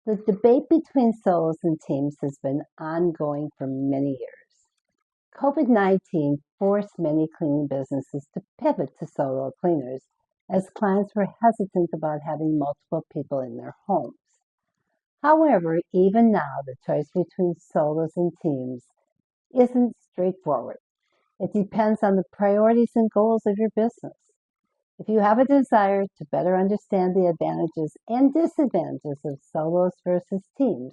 The debate between solos and teams has been ongoing for many years. COVID-19 forced many cleaning businesses to pivot to solo cleaners as clients were hesitant about having multiple people in their homes. However, even now, the choice between solos and teams isn't straightforward. It depends on the priorities and goals of your business. If you have a desire to better understand the advantages and disadvantages of solos versus teams,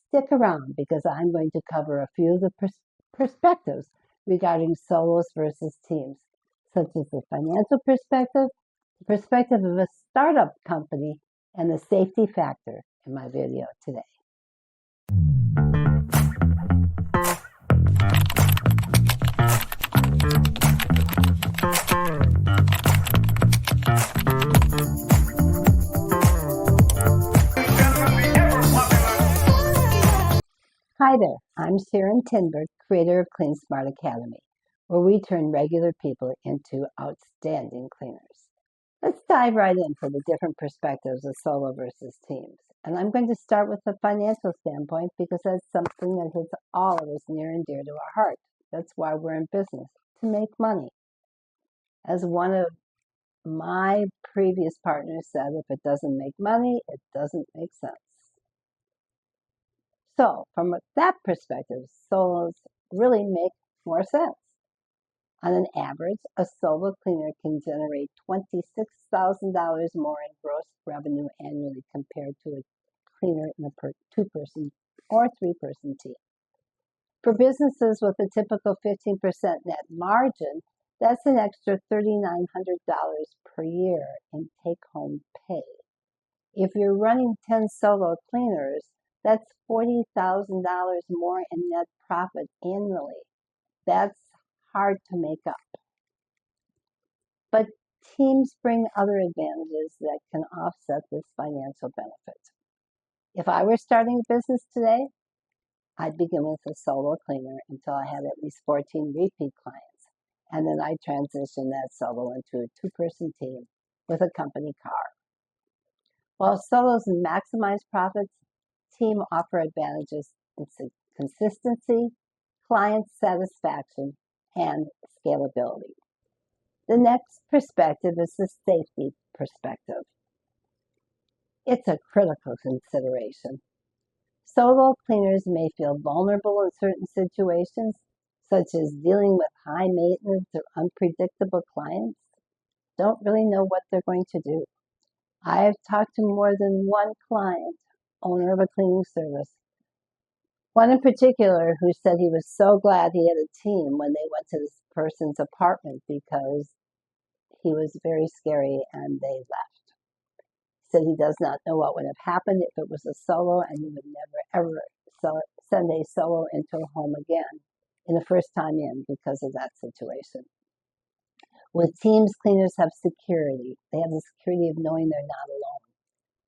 stick around because I'm going to cover a few of the perspectives regarding solos versus teams, such as the financial perspective, the perspective of a startup company, and the safety factor in my video today. Hi there, I'm Sharon Tinberg, creator of Clean Smart Academy, where we turn regular people into outstanding cleaners. Let's dive right in for the different perspectives of solo versus teams. And I'm going to start with the financial standpoint because that's something that hits all of us near and dear to our heart. That's why we're in business, to make money. As one of my previous partners said, if it doesn't make money, it doesn't make sense. So from that perspective, solos really make more sense. On an average, a solo cleaner can generate $26,000 more in gross revenue annually compared to a cleaner in a two-person or three-person team. For businesses with a typical 15% net margin, that's an extra $3,900 per year in take-home pay. If you're running 10 solo cleaners, that's $40,000 more in net profit annually. That's hard to make up. But teams bring other advantages that can offset this financial benefit. If I were starting a business today, I'd begin with a solo cleaner until I had at least 14 repeat clients, and then I'd transition that solo into a two-person team with a company car. While solos maximize profits, team offer advantages in consistency, client satisfaction, and scalability. The next perspective is the safety perspective. It's a critical consideration. Solo cleaners may feel vulnerable in certain situations, such as dealing with high maintenance or unpredictable clients. Don't really know what they're going to do. I have talked to more than one client, owner of a cleaning service, one in particular who said he was so glad he had a team when they went to this person's apartment because he was very scary and they left. He said he does not know what would have happened if it was a solo, and he would never ever send a solo into a home again in the first time in because of that situation. With teams, cleaners have security. They have the security of knowing they're not alone,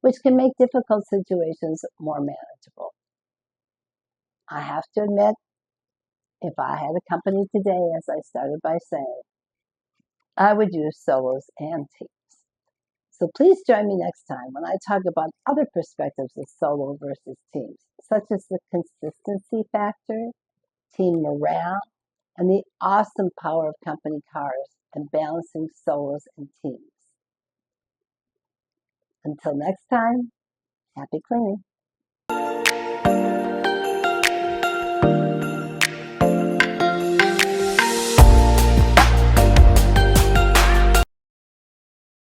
which can make difficult situations more manageable. I have to admit, if I had a company today, as I started by saying, I would use solos and teams. So please join me next time when I talk about other perspectives of solo versus teams, such as the consistency factor, team morale, and the awesome power of company cars and balancing solos and teams. Until next time, happy cleaning.